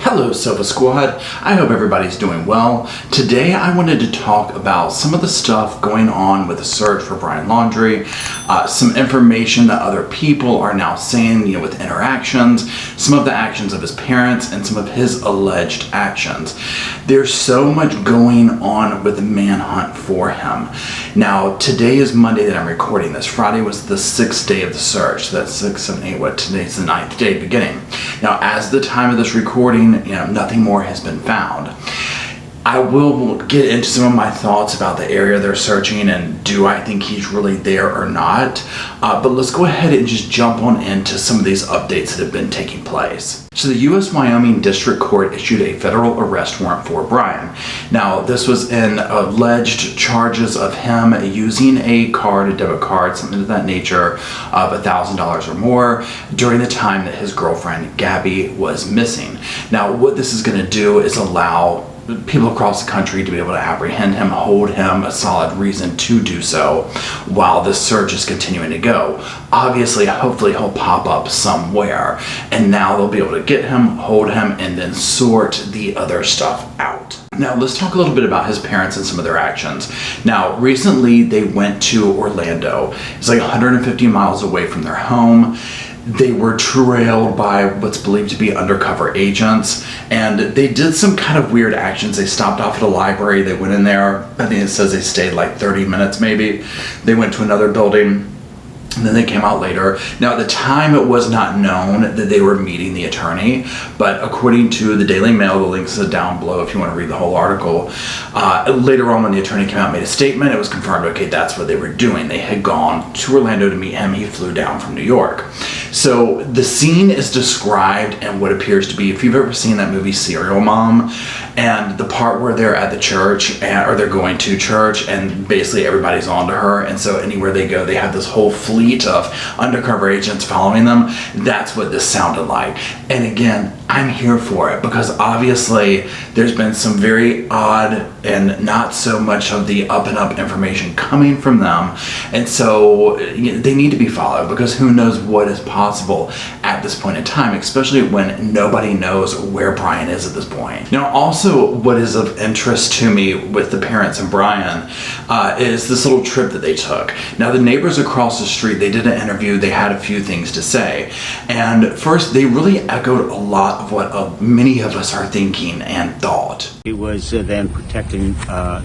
Hello Sofa Squad, I hope everybody's doing well. Today I wanted to talk about some of the stuff going on with the search for Brian Laundrie, some information that other people are now saying, with interactions, some of the actions of his parents, and some of his alleged actions. There's so much going on with the manhunt for him. Now, today is Monday that I'm recording this. Friday was the 6th day of the search. That's 6, 7, 8, today's the 9th day beginning. Now, as the time of this recording, nothing more has been found. I will get into some of my thoughts about the area they're searching and do I think he's really there or not. But let's go ahead and just jump on into some of these updates that have been taking place. So the U.S. Wyoming District Court issued a federal arrest warrant for Brian. Now, this was in alleged charges of him using a debit card, something of that nature, of $1,000 or more during the time that his girlfriend, Gabby, was missing. Now, what this is going to do is allow people across the country to be able to apprehend him, hold him, a solid reason to do so while this search is continuing to go. Obviously, hopefully he'll pop up somewhere, and now they'll be able to get him, hold him, and then sort the other stuff out. Now, let's talk a little bit about his parents and some of their actions. Now, recently they went to Orlando. It's like 150 miles away from their home. They were trailed by what's believed to be undercover agents, and they did some kind of weird actions. They stopped off at a library. They went in there. I think it says they stayed like 30 minutes maybe. They went to another building, and then they came out later. Now, at the time, it was not known that they were meeting the attorney, but according to the Daily Mail, the links are down below if you want to read the whole article. Later on, when the attorney came out and made a statement, it was confirmed, okay, that's what they were doing. They had gone to Orlando to meet him. He flew down from New York. So the scene is described in what appears to be, if you've ever seen that movie Serial Mom, and the part where they're at the church, or they're going to church, and basically everybody's on to her, and so anywhere they go, they have this whole fleet of undercover agents following them. That's what this sounded like. And again, I'm here for it because obviously there's been some very odd and not so much of the up and up information coming from them, and so they need to be followed because who knows what is possible at this point in time, especially when nobody knows where Brian is at this point. Now, also what is of interest to me with the parents and Brian is this little trip that they took. Now, the neighbors across the street, they did an interview, they had a few things to say, and first they really echoed a lot of what many of us are thinking and thought. It was them protecting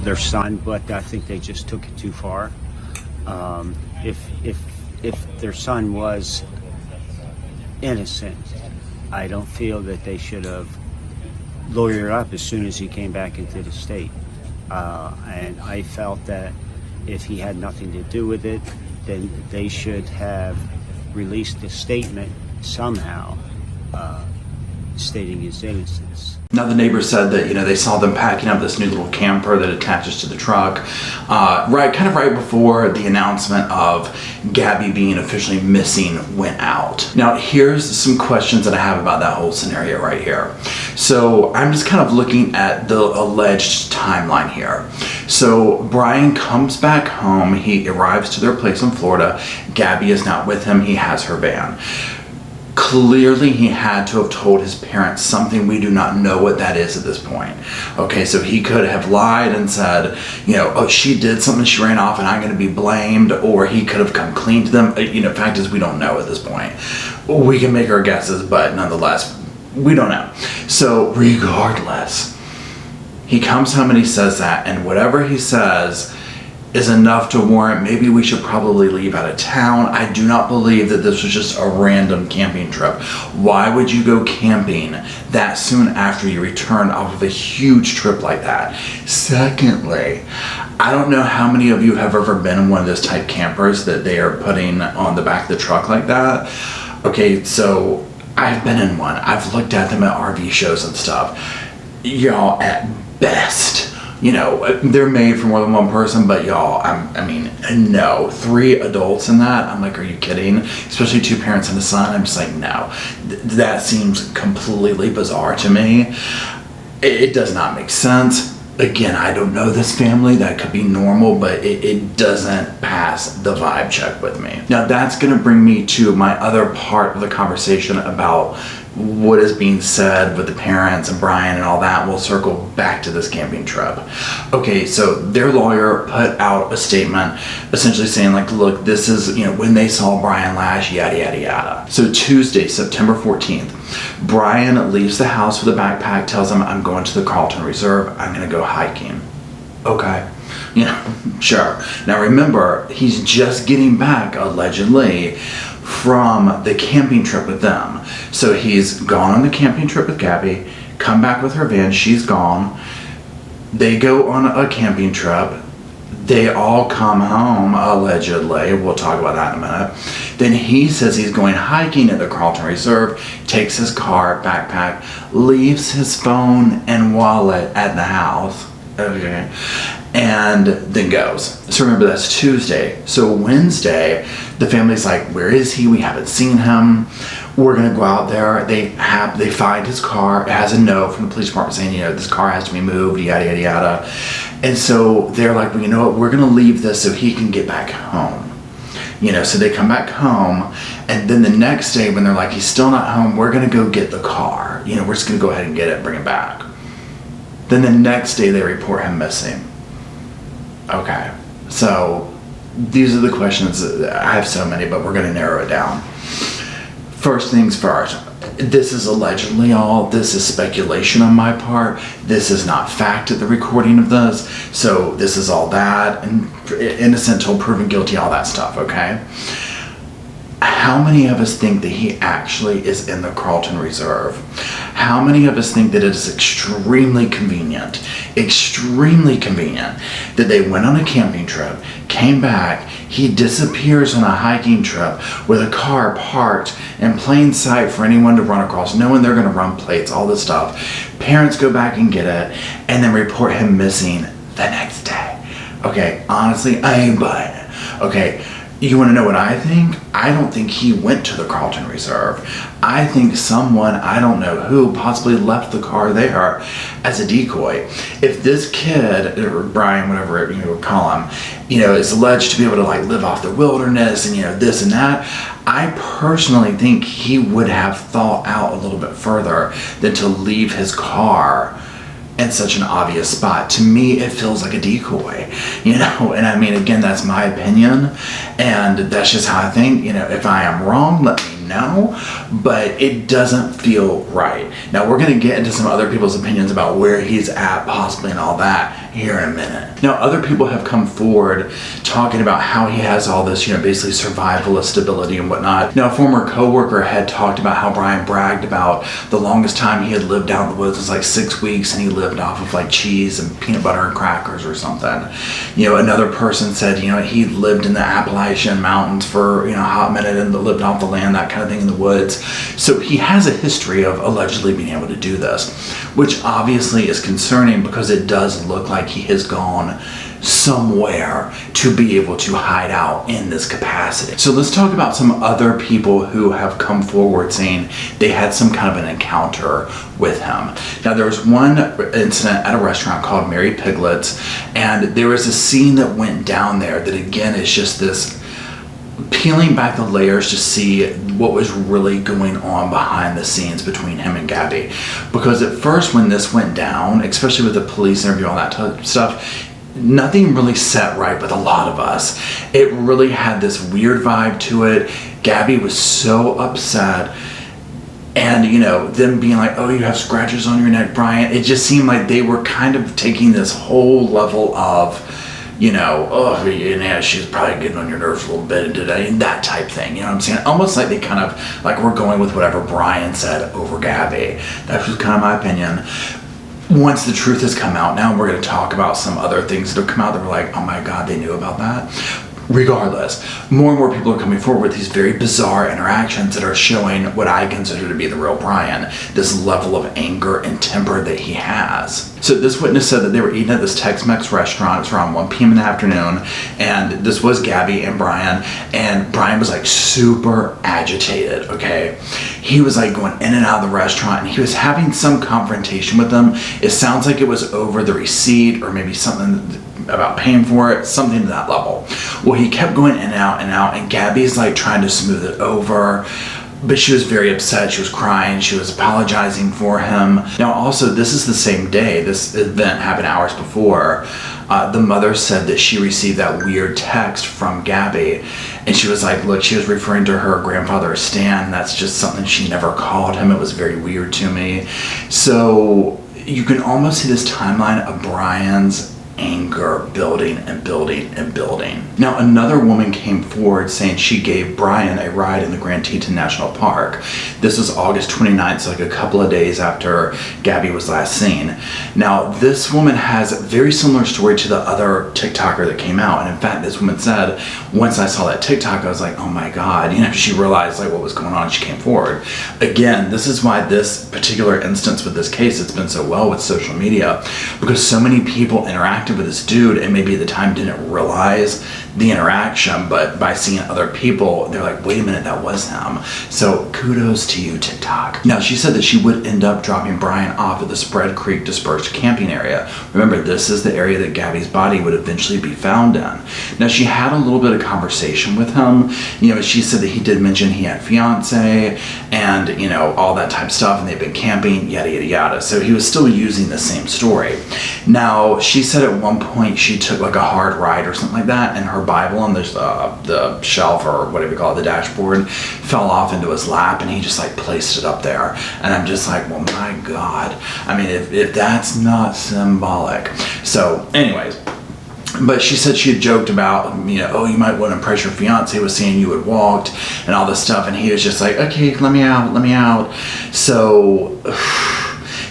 their son, but I think they just took it too far. If their son was innocent, I don't feel that they should have lawyered up as soon as he came back into the state. And I felt that if he had nothing to do with it, then they should have released a statement somehow stating his innocence. Now, the neighbors said that, they saw them packing up this new little camper that attaches to the truck, right before the announcement of Gabby being officially missing went out. Now, here's some questions that I have about that whole scenario right here. So I'm just kind of looking at the alleged timeline here. So Brian comes back home. He arrives to their place in Florida. Gabby is not with him. He has her van. Clearly, he had to have told his parents something. We do not know what that is at this point. Okay, so he could have lied and said, oh, she did something, she ran off and I'm going to be blamed, or he could have come clean to them. Fact is, we don't know at this point. We can make our guesses, but nonetheless, we don't know. So regardless, he comes home and he says that, and whatever he says is enough to warrant maybe we should probably leave out of town. I do not believe that this was just a random camping trip. Why would you go camping that soon after you returned off of a huge trip like that? Secondly, I don't know how many of you have ever been in one of those type campers that they are putting on the back of the truck like that. Okay, so I've been in one. I've looked at them at RV shows and stuff. Y'all, at best, they're made for more than one person, but y'all, no, 3 adults in that, I'm like, are you kidding? Especially 2 parents and a son. I'm just like, no, that seems completely bizarre to me. It does not make sense. Again, I don't know this family. That could be normal, but it doesn't pass the vibe check with me. Now, that's going to bring me to my other part of the conversation about what is being said with the parents and Brian and all that. We'll circle back to this camping trip. Okay, so their lawyer put out a statement essentially saying like, look, this is, when they saw Brian last, yada, yada, yada. So Tuesday, September 14th, Brian leaves the house with a backpack, tells him, I'm going to the Carlton Reserve. I'm going to go hiking. Okay. Sure. Now remember, he's just getting back, allegedly, from the camping trip with them. So he's gone on the camping trip with Gabby, come back with her van, she's gone. They go on a camping trip. They all come home, allegedly. We'll talk about that in a minute. Then he says he's going hiking at the Carlton Reserve, takes his car, backpack, leaves his phone and wallet at the house. Okay. And then goes. So remember, that's Tuesday. So Wednesday, the family's like, where is he? We haven't seen him. We're gonna go out there. They find his car. It has a note from the police department saying, this car has to be moved, yada, yada, yada. And so they're like, well, you know what? We're gonna leave this so he can get back home. So they come back home, and then the next day when they're like, he's still not home, we're gonna go get the car. We're just gonna go ahead and get it and bring it back. Then the next day they report him missing. Okay, so these are the questions. I have so many, but we're going to narrow it down. First things first, this is allegedly all. This is speculation on my part. This is not fact at the recording of this. So this is all that, and innocent till proven guilty, all that stuff, okay? How many of us think that he actually is in the Carlton Reserve? How many of us think that it is extremely convenient that they went on a camping trip, came back, he disappears on a hiking trip with a car parked in plain sight for anyone to run across, knowing they're going to run plates, all this stuff. Parents go back and get it, and then report him missing the next day. Okay, honestly, I ain't buying it. Okay. You want to know what I think? I don't think he went to the Carlton Reserve. I think someone, I don't know who, possibly left the car there as a decoy. If this kid, or Brian, whatever you would call him, is alleged to be able to live off the wilderness and this and that, I personally think he would have thought out a little bit further than to leave his car in such an obvious spot. To me, it feels like a decoy, and I mean, again, that's my opinion, and that's just how I think. If I am wrong, let me know, but it doesn't feel right. Now, we're going to get into some other people's opinions about where he's at, possibly, and all that here in a minute. Now, other people have come forward talking about how he has all this, basically survivalist ability and whatnot. Now, a former coworker had talked about how Brian bragged about the longest time he had lived out in the woods was like 6 weeks, and he lived off of cheese and peanut butter and crackers or something. Another person said, he lived in the Appalachian Mountains for, a hot minute and lived off the land, that kind of thing in the woods. So he has a history of allegedly being able to do this, which obviously is concerning because it does look like he has gone somewhere to be able to hide out in this capacity. So let's talk about some other people who have come forward saying they had some kind of an encounter with him. Now, there was one incident at a restaurant called Mary Piglet's, and there was a scene that went down there that again is just this peeling back the layers to see what was really going on behind the scenes between him and Gabby. Because at first when this went down, especially with the police interview, all that type of stuff, nothing really sat right with a lot of us. It really had this weird vibe to it. Gabby was so upset. And, them being like, oh, you have scratches on your neck, Brian. It just seemed like they were kind of taking this whole level of, oh, yeah, she's probably getting on your nerves a little bit today, and that type thing. You know what I'm saying? Almost like they kind of, we're going with whatever Brian said over Gabby. That was kind of my opinion. Once the truth has come out, now we're going to talk about some other things that have come out that we're like, oh my God, they knew about that. Regardless, more and more people are coming forward with these very bizarre interactions that are showing what I consider to be the real Brian, this level of anger and temper that he has. So this witness said that they were eating at this Tex-Mex restaurant. It's around 1 p.m. in the afternoon, and this was Gabby and Brian was super agitated, okay? He was going in and out of the restaurant, and he was having some confrontation with them. It sounds like it was over the receipt or maybe something about paying for it, something to that level. Well, he kept going in and out, and Gabby's trying to smooth it over. But she was very upset. She was crying. She was apologizing for him. Now, also, this is the same day. This event happened hours before. The mother said that she received that weird text from Gabby. And she was like, look, she was referring to her grandfather as Stan. That's just something she never called him. It was very weird to me. So you can almost see this timeline of Brian's anger building and building and building. Now, another woman came forward saying she gave Brian a ride in the Grand Teton National Park. This was August 29th, so like a couple of days after Gabby was last seen. Now, this woman has a very similar story to the other TikToker that came out. And in fact, this woman said, once I saw that TikTok, I was like, oh my God, she realized like what was going on. She came forward. Again, this is why this particular instance with this case, it's been so well with social media, because so many people interacted with this dude and maybe at the time didn't realize the interaction, but by seeing other people, they're like, wait a minute, that was him. So kudos to you, TikTok. Now, she said that she would end up dropping Brian off at the Spread Creek dispersed camping area. Remember, this is the area that Gabby's body would eventually be found in. Now, she had a little bit of conversation with him. She said that he did mention he had fiance and, all that type of stuff, and they've been camping, yada, yada, yada. So he was still using the same story. Now, she said at one point she took like a hard ride or something like that, and her Bible on the shelf or whatever you call it, the dashboard, fell off into his lap, and he just like placed it up there. And I'm just like, well, my God. I mean, if that's not symbolic. So anyways, but she said she had joked about, oh, you might want to impress your fiance with seeing you had walked and all this stuff. And he was just like, okay, let me out. So,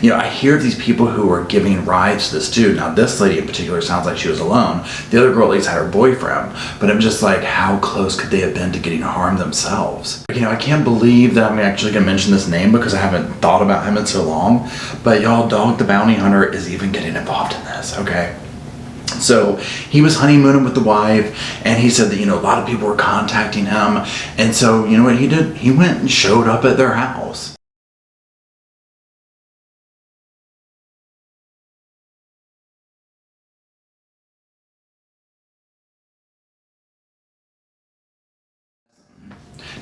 I hear of these people who are giving rides to this dude. Now, this lady in particular sounds like she was alone. The other girl at least had her boyfriend. But I'm just like, how close could they have been to getting harmed themselves? I can't believe that I'm actually going to mention this name because I haven't thought about him in so long. But y'all, Dog the Bounty Hunter is even getting involved in this, okay? So he was honeymooning with the wife, and he said that, a lot of people were contacting him. And so, you know what he did? He went and showed up at their house.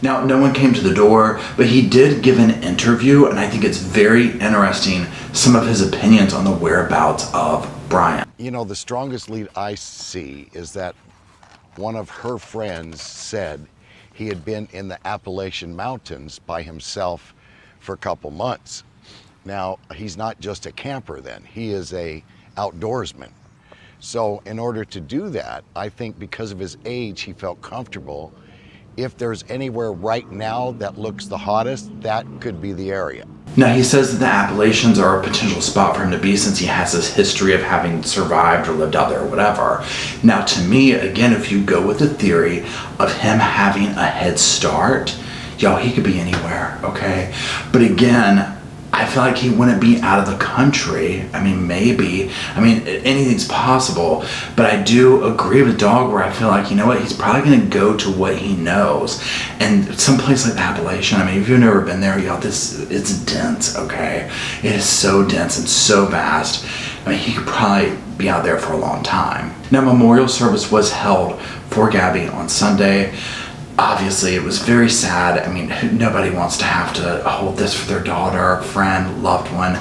Now, no one came to the door, but he did give an interview, and I think it's very interesting, some of his opinions on the whereabouts of Brian. The strongest lead I see is that one of her friends said he had been in the Appalachian Mountains by himself for a couple months. Now, he's not just a camper then, he is a outdoorsman. So in order to do that, I think because of his age, he felt comfortable. If there's anywhere right now that looks the hottest, that could be the area. Now, he says that the Appalachians are a potential spot for him to be since he has this history of having survived or lived out there or whatever. Now, to me, again, if you go with the theory of him having a head start, y'all, he could be anywhere, okay? But again, I feel like he wouldn't be out of the country. I mean, maybe. I mean, anything's possible. But I do agree with Dog where I feel like, he's probably going to go to what he knows. And someplace like the Appalachian, I mean, if you've never been there, y'all, it's dense, okay? It is so dense and so vast. I mean, he could probably be out there for a long time. Now, memorial service was held for Gabby on Sunday. Obviously, it was very sad. I mean, nobody wants to have to hold this for their daughter, friend, loved one.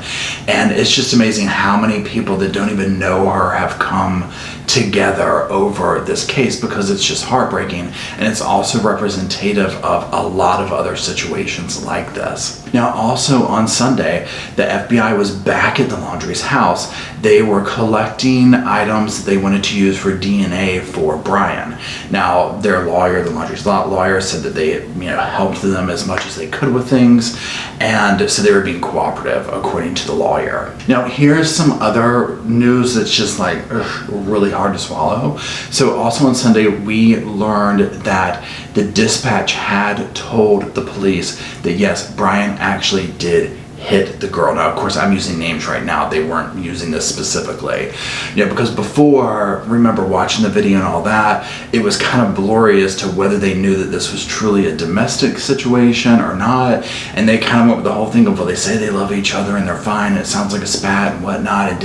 And it's just amazing how many people that don't even know her have come together over this case because it's just heartbreaking. And it's also representative of a lot of other situations like this. Now, also on Sunday, the FBI was back at the Laundrie's house. They were collecting items that they wanted to use for DNA for Brian. Now, their lawyer, the Laundrie's lawyer, said that they helped them as much as they could with things, and so they were being cooperative, according to the lawyer. Now, here's some other news that's just like really hard to swallow. So also on Sunday, we learned that the dispatch had told the police that yes, Brian actually did hit the girl. Now, of course, I'm using names right now. They weren't using this specifically. Because before, remember watching the video and all that, it was kind of blurry as to whether they knew that this was truly a domestic situation or not. And they kind of went with the whole thing of, well, they say they love each other and they're fine. And it sounds like a spat and whatnot and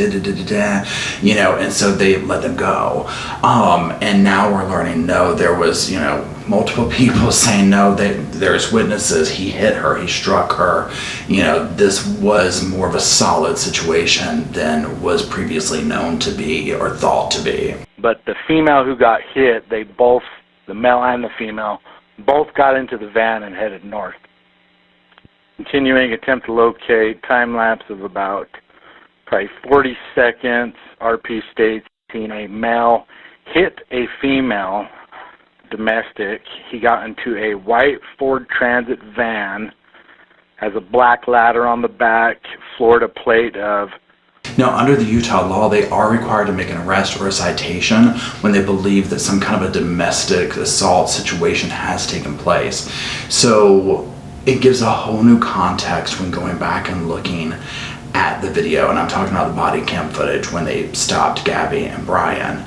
and so they let them go. And now we're learning, no, there was, multiple people saying no, there's witnesses, he hit her, he struck her. You know, this was more of a solid situation than was previously known to be or thought to be. But the female who got hit, they both, the male and the female, both got into the van and headed north. Continuing attempt to locate, time lapse of about probably 40 seconds. RP states seen a male hit a female domestic. He got into a white Ford Transit van, has a black ladder on the back, Florida plate of. Now, under the Utah law, they are required to make an arrest or a citation when they believe that some kind of a domestic assault situation has taken place. So it gives a whole new context when going back and looking at the video, and I'm talking about the body cam footage when they stopped Gabby and Brian.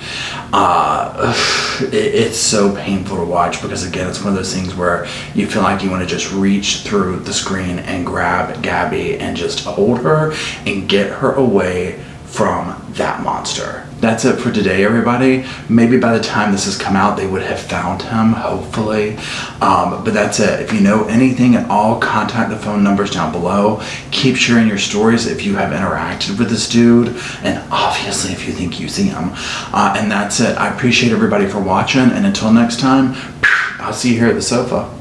It's so painful to watch because, again, it's one of those things where you feel like you want to just reach through the screen and grab Gabby and just hold her and get her away from that monster. That's it for today, everybody. Maybe by the time this has come out, they would have found him, hopefully. But that's it. If you know anything at all, contact the phone numbers down below. Keep sharing your stories if you have interacted with this dude, and obviously if you think you see him. And that's it. I appreciate everybody for watching, and until next time, I'll see you here at the sofa.